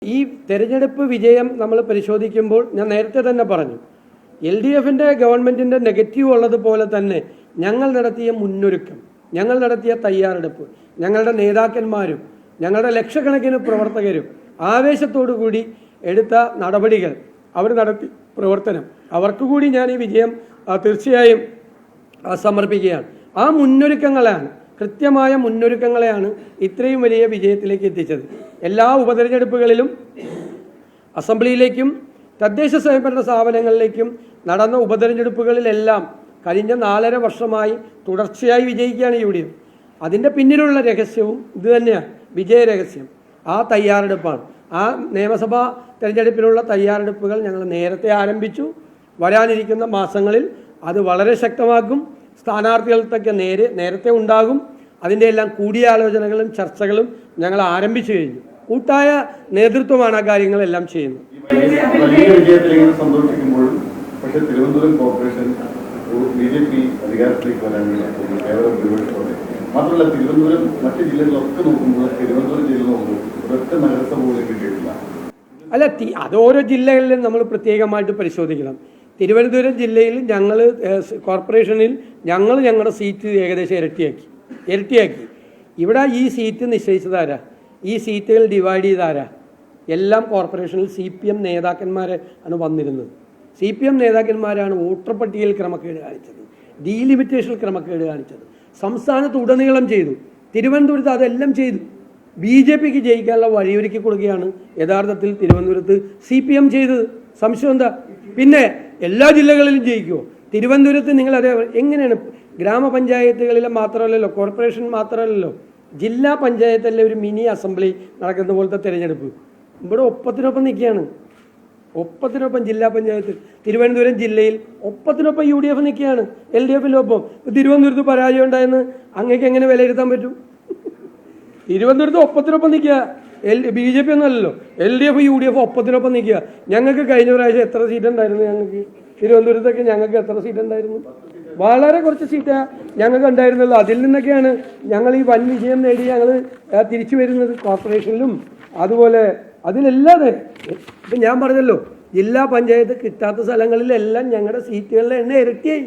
ഈ തെരഞ്ഞെടുപ്പ് വിജയം നമ്മൾ പരിശോധിക്കുമ്പോൾ ഞാൻ നേരത്തെ തന്നെ പറഞ്ഞു, LDFിൻ്റെ ഗവൺമെൻറ്റിൻ്റെ നെഗറ്റീവ് ഉള്ളതുപോലെ തന്നെ ഞങ്ങൾ നടത്തിയ മുന്നൊരുക്കം, ഞങ്ങൾ നടത്തിയ തയ്യാറെടുപ്പ്, ഞങ്ങളുടെ നേതാക്കന്മാരും ഞങ്ങളുടെ ലക്ഷക്കണക്കിന് പ്രവർത്തകരും ആവേശത്തോടു കൂടി എടുത്ത നടപടികൾ, അവർ നടത്തി പ്രവർത്തനം, അവർക്ക് കൂടി ഞാൻ ഈ വിജയം തീർച്ചയായും സമർപ്പിക്കുകയാണ്. ആ മുന്നൊരുക്കങ്ങളാണ്, കൃത്യമായ മുന്നൊരുക്കങ്ങളെയാണ് ഇത്രയും വലിയ വിജയത്തിലേക്ക് എത്തിച്ചത്. എല്ലാ ഉപതെരഞ്ഞെടുപ്പുകളിലും അസംബ്ലിയിലേക്കും തദ്ദേശ സ്വയംഭരണ സ്ഥാപനങ്ങളിലേക്കും നടന്ന ഉപതെരഞ്ഞെടുപ്പുകളിലെല്ലാം കഴിഞ്ഞ 4.5 വർഷമായി തുടർച്ചയായി വിജയിക്കുകയാണ് UDF. അതിൻ്റെ പിന്നിലുള്ള രഹസ്യവും ഇത് തന്നെയാണ്, വിജയരഹസ്യം. ആ തയ്യാറെടുപ്പാണ്. ആ നിയമസഭാ തെരഞ്ഞെടുപ്പിലുള്ള തയ്യാറെടുപ്പുകൾ ഞങ്ങൾ നേരത്തെ ആരംഭിച്ചു. വരാനിരിക്കുന്ന മാസങ്ങളിൽ അത് വളരെ ശക്തമാക്കും. സ്ഥാനാർത്ഥികൾക്കൊക്കെ നേരത്തെ ഉണ്ടാകും. അതിൻ്റെ എല്ലാം കൂടിയാലോചനകളും ചർച്ചകളും ഞങ്ങൾ ആരംഭിച്ചു കഴിഞ്ഞു. കൂട്ടായ നേതൃത്വമാണ് ആ കാര്യങ്ങളെല്ലാം ചെയ്യുന്നത്. വലിയ വിജയത്തിലേക്ക് സന്തോഷിക്കുമ്പോഴും പക്ഷേ തിരുവനന്തപുരം കോർപ്പറേഷൻ BJP അധികാരത്തിലേക്ക് വരാനുള്ള കേവലം ഭൂരിപക്ഷത്തോടെ മാത്രമല്ല, തിരുവനന്തപുരം മറ്റ് ജില്ലകളൊക്കെ നോക്കുമ്പോൾ തിരുവനന്തപുരം ജില്ല നോക്കുമ്പോൾ ഒരൊറ്റ നഗരസഭ പോലും കിട്ടിയിട്ടില്ല. അല്ല, അത് ഓരോ ജില്ലകളിലും നമ്മൾ പ്രത്യേകമായിട്ട് പരിശോധിക്കണം. തിരുവനന്തപുരം ജില്ലയിൽ ഞങ്ങൾ കോർപ്പറേഷനിൽ ഞങ്ങളുടെ സീറ്റ് ഏകദേശം ഇരട്ടിയാക്കി. ഇവിടെ ഈ സീറ്റ് നിശ്ചയിച്ചതാരാ? ഈ സീറ്റുകൾ ഡിവൈഡ് ചെയ്താരാ? എല്ലാം കോർപ്പറേഷനിൽ CPM നേതാക്കന്മാരെ ആണ് വന്നിരുന്നത്. CPM നേതാക്കന്മാരാണ് വോട്ടർ പട്ടികയിൽ ക്രമക്കേട് കാണിച്ചത്, ഡീലിമിറ്റേഷനിൽ ക്രമക്കേട് കാണിച്ചത്. സംസ്ഥാനത്ത് ഉടനീളം ചെയ്തു. തിരുവനന്തപുരത്ത് അതെല്ലാം ചെയ്തു. BJPക്ക് ജയിക്കാനുള്ള വഴിയൊരുക്കി കൊടുക്കുകയാണ് യഥാർത്ഥത്തിൽ തിരുവനന്തപുരത്ത് CPM ചെയ്തത്. സംശയം എന്താ? പിന്നെ എല്ലാ ജില്ലകളിലും ജയിക്കുമോ? തിരുവനന്തപുരത്ത് നിങ്ങൾ അതേ എങ്ങനെയാണ്? ഗ്രാമപഞ്ചായത്തുകളിലെ മാത്രമല്ലല്ലോ, കോർപ്പറേഷൻ മാത്രമല്ലല്ലോ, ജില്ലാ പഞ്ചായത്തിലെ ഒരു മിനി അസംബ്ലി നടക്കുന്ന പോലത്തെ തിരഞ്ഞെടുപ്പ് ഇവിടെ ഒപ്പത്തിനൊപ്പം നിൽക്കുകയാണ്. ഒപ്പത്തിനൊപ്പം ജില്ലാ പഞ്ചായത്ത് തിരുവനന്തപുരം ജില്ലയിൽ ഒപ്പത്തിനൊപ്പം UDF നിൽക്കുകയാണ്, LDFിനൊപ്പം. തിരുവനന്തപുരത്ത് പരാജയം ഉണ്ടായെന്ന് അങ്ങേക്ക് എങ്ങനെ വിലയിരുത്താൻ പറ്റും? തിരുവനന്തപുരത്ത് ഒപ്പത്തിനൊപ്പം നിൽക്കുക. BJP ഒന്നും അല്ലല്ലോ, LDF UDF ഒപ്പത്തിനൊപ്പം നിൽക്കുക. ഞങ്ങൾക്ക് കഴിഞ്ഞ പ്രാവശ്യം എത്ര സീറ്റ് ഉണ്ടായിരുന്നു? ഞങ്ങൾക്ക് തിരുവനന്തപുരത്തൊക്കെ ഞങ്ങൾക്ക് എത്ര സീറ്റ് ഉണ്ടായിരുന്നു? വളരെ കുറച്ച് സീറ്റാ ഞങ്ങൾക്ക് ഉണ്ടായിരുന്നുള്ളൂ. അതിൽ നിന്നൊക്കെയാണ് ഞങ്ങൾ ഈ വൻ വിജയം നേടി ഞങ്ങൾ തിരിച്ചു വരുന്നത്. കോർപ്പറേഷനിലും അതുപോലെ അതിലല്ലാതെ ഇപ്പം ഞാൻ പറഞ്ഞല്ലോ, ജില്ലാ പഞ്ചായത്ത് കിട്ടാത്ത സ്ഥലങ്ങളിലെല്ലാം ഞങ്ങളുടെ സീറ്റുകളുടെ എണ്ണം ഇരട്ടിയായി.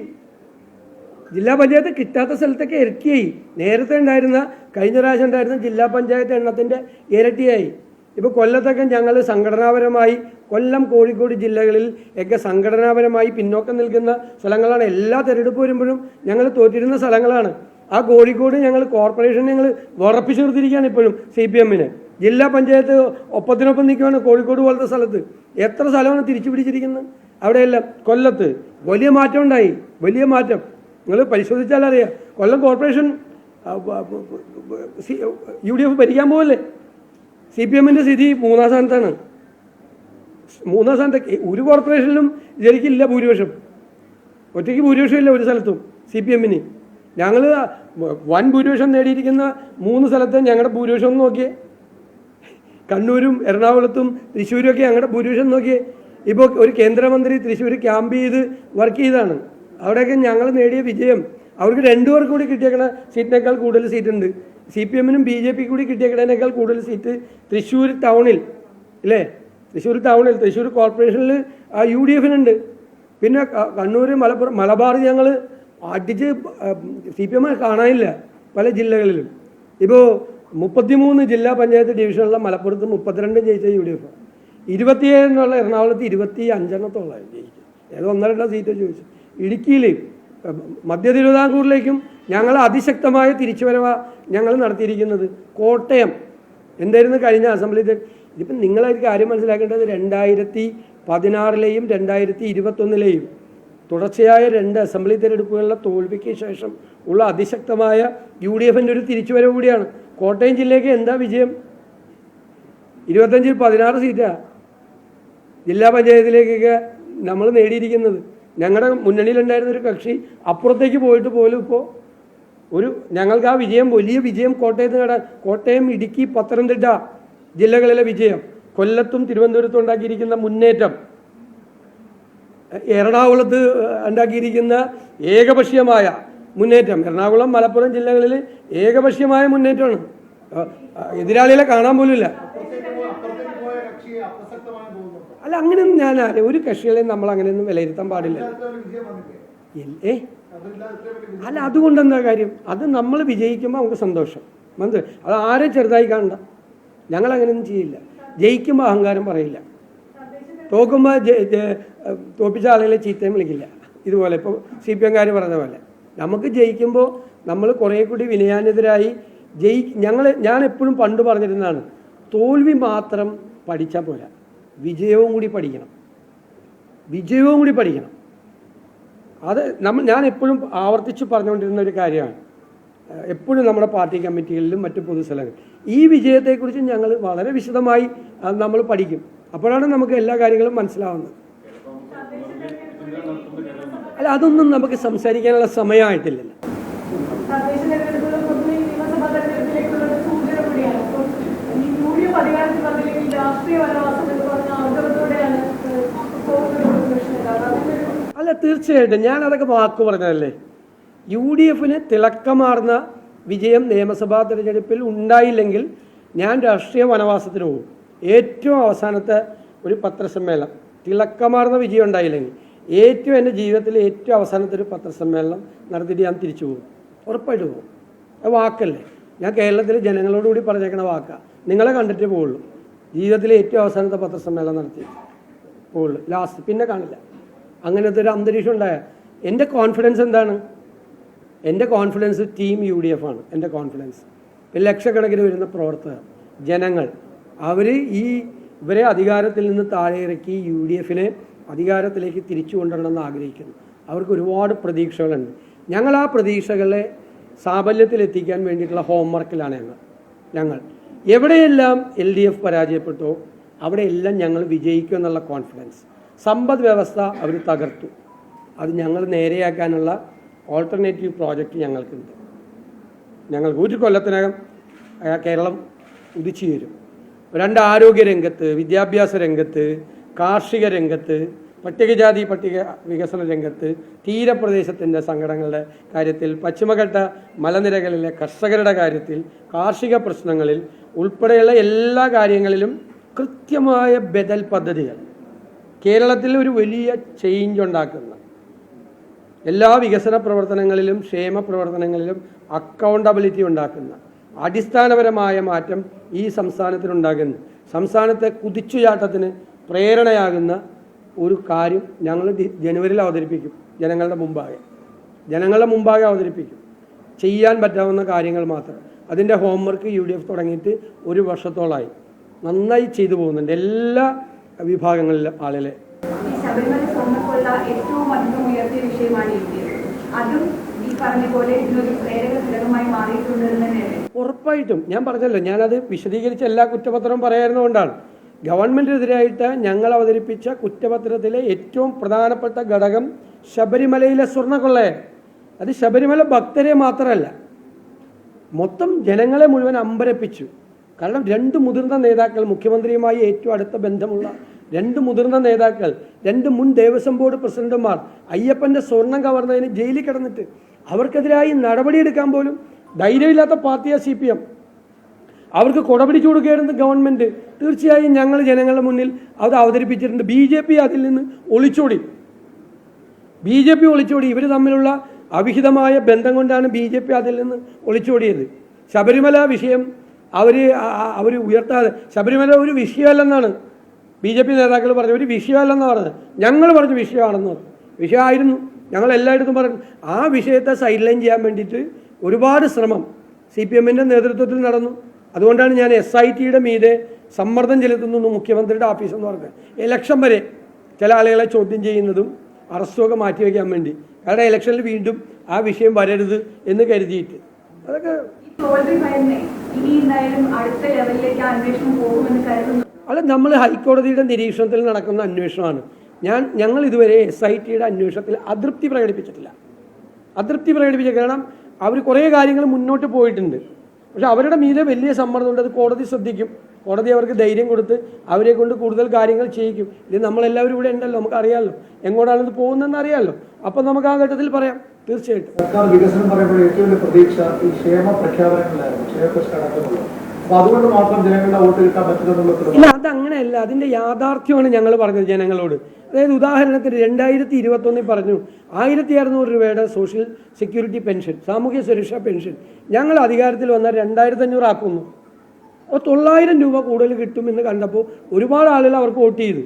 ജില്ലാ പഞ്ചായത്ത് കിട്ടാത്ത സ്ഥലത്തൊക്കെ ഇരട്ടിയായി. നേരത്തെ ഉണ്ടായിരുന്ന, കഴിഞ്ഞ പ്രാവശ്യം ഉണ്ടായിരുന്ന ജില്ലാ പഞ്ചായത്ത് എണ്ണത്തിൻ്റെ ഇരട്ടിയായി. ഇപ്പോൾ കൊല്ലത്തൊക്കെ ഞങ്ങൾ സംഘടനാപരമായി, കൊല്ലം കോഴിക്കോട് ജില്ലകളിൽ ഒക്കെ സംഘടനാപരമായി പിന്നോക്കം നിൽക്കുന്ന സ്ഥലങ്ങളാണ്. എല്ലാ തെരഞ്ഞെടുപ്പ് വരുമ്പോഴും ഞങ്ങൾ തോറ്റിരുന്ന സ്ഥലങ്ങളാണ്. ആ കോഴിക്കോട് ഞങ്ങൾ കോർപ്പറേഷൻ ഞങ്ങൾ ഉറപ്പിച്ചു നിർത്തിയിരിക്കുകയാണ് ഇപ്പോഴും CPMന്. ജില്ലാ പഞ്ചായത്ത് ഒപ്പത്തിനൊപ്പം നിൽക്കുകയാണ് കോഴിക്കോട് പോലത്തെ സ്ഥലത്ത്. എത്ര സ്ഥലമാണ് തിരിച്ചു പിടിച്ചിരിക്കുന്നത് അവിടെയെല്ലാം. കൊല്ലത്ത് വലിയ മാറ്റം ഉണ്ടായി, വലിയ മാറ്റം. നിങ്ങൾ പരിശോധിച്ചാൽ അറിയാം. കൊല്ലം കോർപ്പറേഷൻ UDF ഭരിക്കാൻ പോകല്ലേ. CPMൻ്റെ സ്ഥിതി 3-ാം സ്ഥാനത്താണ്. 3-ാം സ്ഥാനത്ത് ഒരു കോർപ്പറേഷനിലും ശരിക്കില്ല ഭൂരിപക്ഷം. ഒറ്റയ്ക്ക് ഭൂരിപക്ഷം ഇല്ല ഒരു സ്ഥലത്തും CPMന്. ഞങ്ങൾ വൻ ഭൂരിപക്ഷം നേടിയിരിക്കുന്ന 3 സ്ഥലത്ത് ഞങ്ങളുടെ ഭൂരിപക്ഷം ഒന്ന് നോക്കിയേ. കണ്ണൂരും എറണാകുളത്തും തൃശ്ശൂരും ഒക്കെ ഞങ്ങളുടെ ഭൂരിപക്ഷം നോക്കിയേ. ഇപ്പോൾ ഒരു കേന്ദ്രമന്ത്രി തൃശ്ശൂർ ക്യാമ്പ് ചെയ്ത് വർക്ക് ചെയ്താണ്. അവിടെയൊക്കെ ഞങ്ങൾ നേടിയ വിജയം അവർക്ക് 2 പേർക്ക് കൂടി കിട്ടിയേക്കണ സീറ്റിനേക്കാൾ കൂടുതൽ സീറ്റുണ്ട്. CPMനും BJPക്ക് കൂടി കിട്ടിയേക്കണേക്കാൾ കൂടുതൽ സീറ്റ് തൃശ്ശൂർ ടൗണിൽ ഇല്ലേ? തൃശ്ശൂർ ടൗണിൽ, തൃശ്ശൂർ കോർപ്പറേഷനിൽ UDFനുണ്ട്. പിന്നെ കണ്ണൂർ, മലബാർ ഞങ്ങൾ അടിച്ച് CPM കാണാനില്ല പല ജില്ലകളിലും. ഇപ്പോൾ 33 ജില്ലാ പഞ്ചായത്ത് ഡിവിഷനുള്ള മലപ്പുറത്ത് 32 ജയിച്ച UDF, 27 എറണാകുളത്ത് 25 ജയിക്കും. ഏതോ 1-2 സീറ്റ് ചോദിച്ചു. ഇടുക്കിയിൽ, മധ്യ തിരുവിതാംകൂറിലേക്കും ഞങ്ങൾ അതിശക്തമായ തിരിച്ചുവരവ ഞങ്ങൾ നടത്തിയിരിക്കുന്നത്. കോട്ടയം എന്തായിരുന്നു കഴിഞ്ഞ അസംബ്ലി? ഇതിപ്പം നിങ്ങളൊരു കാര്യം മനസ്സിലാക്കേണ്ടത്, 2016-ലെയും 2021-ലെയും തുടർച്ചയായ 2 അസംബ്ലി തിരഞ്ഞെടുപ്പുകളിലെ തോൽവിക്ക് ശേഷം ഉള്ള അതിശക്തമായ UDFൻ്റെ ഒരു തിരിച്ചുവരവ് കൂടിയാണ്. കോട്ടയം ജില്ലയ്ക്ക് എന്താ വിജയം? 25-ൽ 16 സീറ്റാണ് ജില്ലാ പഞ്ചായത്തിലേക്കൊക്കെ നമ്മൾ നേടിയിരിക്കുന്നത്. ഞങ്ങളുടെ മുന്നണിയിലുണ്ടായിരുന്നൊരു കക്ഷി അപ്പുറത്തേക്ക് പോയിട്ട് പോലും ഇപ്പോൾ ഞങ്ങൾക്ക് ആ വിജയം, വലിയ വിജയം കോട്ടയത്ത് നേടാൻ, കോട്ടയം, ഇടുക്കി, പത്തനംതിട്ട ജില്ലകളിലെ വിജയം, കൊല്ലത്തും തിരുവനന്തപുരത്തും ഉണ്ടാക്കിയിരിക്കുന്ന മുന്നേറ്റം, എറണാകുളത്ത് ഉണ്ടാക്കിയിരിക്കുന്ന ഏകപക്ഷീയമായ മുന്നേറ്റം, എറണാകുളം, മലപ്പുറം ജില്ലകളിൽ ഏകപക്ഷീയമായ മുന്നേറ്റമാണ്. എതിരാളികളെ കാണാൻ പോലുമില്ല. അല്ല, അങ്ങനെയൊന്നും ഞാൻ ഒരു കക്ഷികളെയും നമ്മൾ അങ്ങനെയൊന്നും വിലയിരുത്താൻ പാടില്ല. അല്ല, അതുകൊണ്ട് എന്താ കാര്യം? അത് നമ്മൾ വിജയിക്കുമ്പോൾ നമുക്ക് സന്തോഷം, മനസ്സിലായി? അത് ആരെ ചെറുതായി കാണണ്ട. ഞങ്ങൾ അങ്ങനെയൊന്നും ചെയ്യില്ല. ജയിക്കുമ്പോൾ അഹങ്കാരം പറയില്ല, തോക്കുമ്പോൾ തോപ്പിച്ച ആളുകളെ ചീത്തയും വിളിക്കില്ല. ഇതുപോലെ ഇപ്പോൾ CPM-കാർ പറഞ്ഞ പോലെ നമുക്ക് ജയിക്കുമ്പോൾ നമ്മൾ കുറേ കൂടി വിനയാനെതിരായി ഞാൻ എപ്പോഴും പണ്ട് പറഞ്ഞിരുന്നതാണ്, തോൽവി മാത്രം പഠിച്ചാൽ പോരാ, വിജയവും കൂടി പഠിക്കണം. അത് ഞാൻ എപ്പോഴും ആവർത്തിച്ച് പറഞ്ഞുകൊണ്ടിരുന്ന ഒരു കാര്യമാണ്. എപ്പോഴും നമ്മുടെ പാർട്ടി കമ്മിറ്റികളിലും മറ്റു പൊതുസ്ഥലങ്ങളിലും ഈ വിജയത്തെക്കുറിച്ച് ഞങ്ങൾ വളരെ വിശദമായി നമ്മൾ പഠിക്കും. അപ്പോഴാണ് നമുക്ക് എല്ലാ കാര്യങ്ങളും മനസ്സിലാവുന്നത്. അല്ല, അതൊന്നും നമുക്ക് സംസാരിക്കാനുള്ള സമയമായിട്ടില്ലല്ലോ. അല്ല, തീർച്ചയായിട്ടും ഞാൻ അതൊക്കെ വാക്ക് പറഞ്ഞതല്ലേ. UDF-ന് തിളക്കമാർന്ന വിജയം നിയമസഭാ തെരഞ്ഞെടുപ്പിൽ ഉണ്ടായില്ലെങ്കിൽ ഞാൻ രാഷ്ട്രീയ വനവാസത്തിന് പോകും. ഏറ്റവും അവസാനത്തെ ഒരു പത്രസമ്മേളനം, തിളക്കമാർന്ന വിജയം ഉണ്ടായില്ലെങ്കിൽ എൻ്റെ ജീവിതത്തിലെ ഏറ്റവും അവസാനത്തെ ഒരു പത്രസമ്മേളനം നടത്തിയിട്ട് ഞാൻ തിരിച്ചു പോകും. ഉറപ്പായിട്ട് പോകും. അത് വാക്കല്ലേ, ഞാൻ കേരളത്തിലെ ജനങ്ങളോടുകൂടി പറഞ്ഞേക്കണ വാക്കാണ്. നിങ്ങളെ കണ്ടിട്ടേ പോവുള്ളൂ. ജീവിതത്തിലെ ഏറ്റവും അവസാനത്തെ പത്രസമ്മേളനം നടത്തി പോവുള്ളൂ, ലാസ്റ്റ് പിന്നെ കാണില്ല. അങ്ങനത്തെ ഒരു അന്തരീക്ഷം ഉണ്ടായ എൻ്റെ കോൺഫിഡൻസ് എന്താണ്? എൻ്റെ കോൺഫിഡൻസ് ടീം UDF ആണ്. എൻ്റെ കോൺഫിഡൻസ് ലക്ഷക്കണക്കിന് വരുന്ന പ്രവർത്തകർ, ജനങ്ങൾ, ഇവരെ അധികാരത്തിൽ നിന്ന് താഴെ ഇറക്കി UDF-നെ അധികാരത്തിലേക്ക് തിരിച്ചു കൊണ്ടുവരണമെന്ന് ആഗ്രഹിക്കുന്നു. അവർക്ക് ഒരുപാട് പ്രതീക്ഷകളുണ്ട്. ഞങ്ങൾ ആ പ്രതീക്ഷകളെ സാഫല്യത്തിലെത്തിക്കാൻ വേണ്ടിയിട്ടുള്ള ഹോംവർക്കിലാണ് ഞങ്ങൾ എവിടെയെല്ലാം LDF പരാജയപ്പെട്ടോ അവിടെയെല്ലാം ഞങ്ങൾ വിജയിക്കും എന്നുള്ള കോൺഫിഡൻസ്. സമ്പദ് വ്യവസ്ഥ അവർ തകർത്തു, അത് ഞങ്ങൾ നേരെയാക്കാനുള്ള ഓൾട്ടർനേറ്റീവ് പ്രോജക്റ്റ് ഞങ്ങൾക്കുണ്ട്. ഞങ്ങൾക്ക് ഒരു കൊല്ലത്തിനകം കേരളം ഉദിച്ചു വരും. 2 ആരോഗ്യ രംഗത്ത്, വിദ്യാഭ്യാസ രംഗത്ത്, കാർഷിക രംഗത്ത്, പട്ടികജാതി പട്ടിക വികസന രംഗത്ത്, തീരപ്രദേശത്തിൻ്റെ സങ്കടങ്ങളുടെ കാര്യത്തിൽ, പശ്ചിമഘട്ട മലനിരകളിലെ കർഷകരുടെ കാര്യത്തിൽ, കാർഷിക പ്രശ്നങ്ങളിൽ ഉൾപ്പെടെയുള്ള എല്ലാ കാര്യങ്ങളിലും കൃത്യമായ ബദൽ പദ്ധതികൾ, കേരളത്തിൽ ഒരു വലിയ ചേഞ്ച് ഉണ്ടാക്കുന്ന, എല്ലാ വികസന പ്രവർത്തനങ്ങളിലും ക്ഷേമ പ്രവർത്തനങ്ങളിലും അക്കൗണ്ടബിലിറ്റി ഉണ്ടാക്കുന്ന, അടിസ്ഥാനപരമായ മാറ്റം ഈ സംസ്ഥാനത്തിനുണ്ടാകുന്നു. സംസ്ഥാനത്തെ കുതിച്ചുചാട്ടത്തിന് പ്രേരണയാകുന്ന ഒരു കാര്യം ഞങ്ങൾ ജനുവരിയിൽ അവതരിപ്പിക്കും. ജനങ്ങളുടെ മുമ്പാകെ അവതരിപ്പിക്കും. ചെയ്യാൻ പറ്റാവുന്ന കാര്യങ്ങൾ മാത്രം. അതിൻ്റെ ഹോംവർക്ക് UDF തുടങ്ങിയിട്ട് 1 വർഷത്തോളമായി നന്നായി ചെയ്തു പോകുന്നുണ്ട് എല്ലാ വിഭാഗങ്ങളിലും ആളുകളെ. ഉറപ്പായിട്ടും ഞാൻ പറഞ്ഞല്ലോ, ഞാനത് വിശദീകരിച്ച എല്ലാ കുറ്റപത്രവും പറയായിരുന്നുകൊണ്ടാണ്. ഗവൺമെൻറ്റിനെതിരായിട്ട് ഞങ്ങൾ അവതരിപ്പിച്ച കുറ്റപത്രത്തിലെ ഏറ്റവും പ്രധാനപ്പെട്ട ഘടകം ശബരിമലയിലെ സ്വർണ്ണക്കൊള്ളയാണ്. അത് ശബരിമല ഭക്തരെ മാത്രമല്ല, മൊത്തം ജനങ്ങളെ മുഴുവൻ അമ്പരപ്പിച്ചു. കാരണം 2 മുതിർന്ന നേതാക്കൾ, മുഖ്യമന്ത്രിയുമായി ഏറ്റവും അടുത്ത ബന്ധമുള്ള 2 മുതിർന്ന നേതാക്കൾ, 2 മുൻ ദേവസ്വം ബോർഡ് പ്രസിഡന്റുമാർ അയ്യപ്പൻ്റെ സ്വർണം കവർന്നതിന് ജയിലിൽ കിടന്നിട്ട് അവർക്കെതിരായി നടപടിയെടുക്കാൻ പോലും ധൈര്യമില്ലാത്ത പാർട്ടിയാണ് CPM. അവർക്ക് കൊടപിടിച്ചു കൊടുക്കുകയായിരുന്നു ഗവൺമെൻറ്. തീർച്ചയായും ഞങ്ങൾ ജനങ്ങളുടെ മുന്നിൽ അത് അവതരിപ്പിച്ചിട്ടുണ്ട്. BJP അതിൽ നിന്ന് ഒളിച്ചോടി. ഇവർ തമ്മിലുള്ള അവിഹിതമായ ബന്ധം കൊണ്ടാണ് BJP അതിൽ നിന്ന് ഒളിച്ചോടിയത്. ശബരിമല വിഷയം അവർ ഉയർത്താതെ, ശബരിമല ഒരു വിഷയമല്ലെന്നാണ് BJP നേതാക്കൾ പറഞ്ഞു. ഒരു വിഷയമല്ലെന്ന് പറഞ്ഞത്. ഞങ്ങൾ പറഞ്ഞു വിഷയമാണെന്ന് പറഞ്ഞു. വിഷയമായിരുന്നു. ഞങ്ങൾ എല്ലായിടത്തും പറഞ്ഞു. ആ വിഷയത്തെ സൈഡ് ലൈൻ ചെയ്യാൻ വേണ്ടിയിട്ട് ഒരുപാട് ശ്രമം CPM-ൻ്റെ നേതൃത്വത്തിൽ നടന്നു. അതുകൊണ്ടാണ് ഞാൻ SIT-യുടെ മീതെ സമ്മർദ്ദം ചെലുത്തുന്നു മുഖ്യമന്ത്രിയുടെ ഓഫീസെന്ന് പറഞ്ഞത്. ഇലക്ഷൻ വരെ ചില ആളുകളെ ചോദ്യം ചെയ്യുന്നതും അറസ്റ്റുമൊക്കെ മാറ്റിവെക്കാൻ വേണ്ടി. കാരണം ഇലക്ഷനിൽ വീണ്ടും ആ വിഷയം വരരുത് എന്ന് കരുതിയിട്ട്. അതൊക്കെ അല്ല, നമ്മൾ ഹൈക്കോടതിയുടെ നിരീക്ഷണത്തിൽ നടക്കുന്ന അന്വേഷണമാണ്. ഞങ്ങൾ ഇതുവരെ SIT-യുടെ അന്വേഷണത്തിൽ അതൃപ്തി പ്രകടിപ്പിച്ചിട്ടില്ല. കാരണം അവർ കുറേ കാര്യങ്ങൾ മുന്നോട്ട് പോയിട്ടുണ്ട്. പക്ഷെ അവരുടെ മീതെ വലിയ സമ്മർദ്ദമുണ്ട്. അത് കോടതി ശ്രദ്ധിക്കും. കോടതി അവർക്ക് ധൈര്യം കൊടുത്ത് അവരെ കൊണ്ട് കൂടുതൽ കാര്യങ്ങൾ ചെയ്യിക്കും. ഇത് നമ്മളെല്ലാവരും ഇവിടെ ഉണ്ടല്ലോ, നമുക്കറിയാമല്ലോ എങ്ങോട്ടാണിത് പോകുന്നതെന്ന് അറിയാമല്ലോ. അപ്പം നമുക്ക് ആ ഘട്ടത്തിൽ പറയാം. തീർച്ചയായിട്ടും സർക്കാർ വികസനം പറയുമ്പോൾ ഏറ്റവും വലിയ പ്രതീക്ഷ ഈ ക്ഷേമ പ്രഖ്യാപനങ്ങളിലായിരുന്നു. ക്ഷേമ അപ്പൊ അതുകൊണ്ട് മാത്രം ജനങ്ങളുടെ വോട്ട് കിട്ടാൻ പറ്റുന്നത് ഇല്ല, അതങ്ങനെയല്ല. അതിന്റെ യാഥാർത്ഥ്യമാണ് ഞങ്ങൾ പറഞ്ഞത് ജനങ്ങളോട്. അതായത് ഉദാഹരണത്തിന് 2021 പറഞ്ഞു 1600 രൂപയുടെ സോഷ്യൽ സെക്യൂരിറ്റി പെൻഷൻ, സാമൂഹ്യ സുരക്ഷാ പെൻഷൻ ഞങ്ങൾ അധികാരത്തിൽ വന്നാൽ 2500 ആക്കുന്നു. അപ്പോൾ 900 രൂപ കൂടുതൽ കിട്ടുമെന്ന് കണ്ടപ്പോൾ ഒരുപാട് ആളുകൾ അവർക്ക് വോട്ട് ചെയ്തു.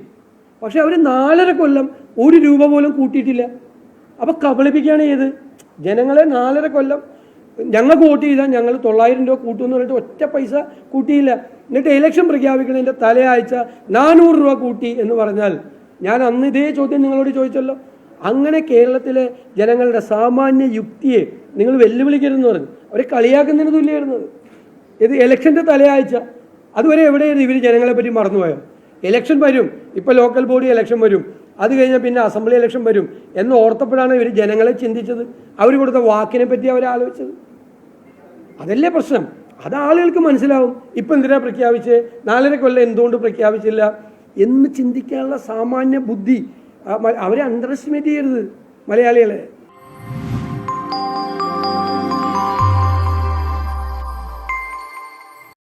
പക്ഷെ അവർ 4.5 കൊല്ലം 1 രൂപ പോലും കൂട്ടിയിട്ടില്ല. അപ്പോൾ കബളിപ്പിക്കുകയാണ് ചെയ്ത് ജനങ്ങളെ. 4.5 കൊല്ലം ഞങ്ങൾക്ക് വോട്ട് ചെയ്താൽ ഞങ്ങൾ 900 രൂപ കൂട്ടുമെന്ന് പറഞ്ഞിട്ട് ഒറ്റ പൈസ കൂട്ടിയില്ല. എന്നിട്ട് ഇലക്ഷൻ പ്രഖ്യാപിക്കുന്നതിൻ്റെ തലയാഴ്ച 400 രൂപ കൂട്ടി എന്ന് പറഞ്ഞാൽ, ഞാൻ അന്ന് ഇതേ ചോദ്യം നിങ്ങളോട് ചോദിച്ചല്ലോ. അങ്ങനെ കേരളത്തിലെ ജനങ്ങളുടെ സാമാന്യ യുക്തിയെ നിങ്ങൾ വെല്ലുവിളിക്കരുതെന്ന് പറഞ്ഞു. അവരെ കളിയാക്കുന്നതിന് തുല്യമായിരുന്നത്. ഇത് ഇലക്ഷൻ്റെ തലയാഴ്ച അതുവരെ എവിടെയായിരുന്നു ഇവർ ജനങ്ങളെ പറ്റി മറന്നുപോയോ? ഇലക്ഷൻ വരും, ഇപ്പോൾ ലോക്കൽ ബോഡി ഇലക്ഷൻ വരും, അത് കഴിഞ്ഞാൽ പിന്നെ അസംബ്ലി ഇലക്ഷൻ വരും എന്ന് ഓർത്തപ്പോഴാണ് ഇവർ ജനങ്ങളെ ചിന്തിച്ചത്. അവർ കൊടുത്ത വാക്കിനെ പറ്റി അവർ ആലോചിച്ചത്. അതല്ലേ പ്രശ്നം. അത് ആളുകൾക്ക് മനസ്സിലാവും. ഇപ്പം എന്തിനാ പ്രഖ്യാപിച്ച് 4.5 കൊല്ലം എന്തുകൊണ്ട് പ്രഖ്യാപിച്ചില്ല എന്ന് ചിന്തിക്കാനുള്ള സാമാന്യ ബുദ്ധി അവരെ അണ്ടർ എസ്റ്റിമേറ്റ് ചെയ്യരുത് മലയാളികളെ.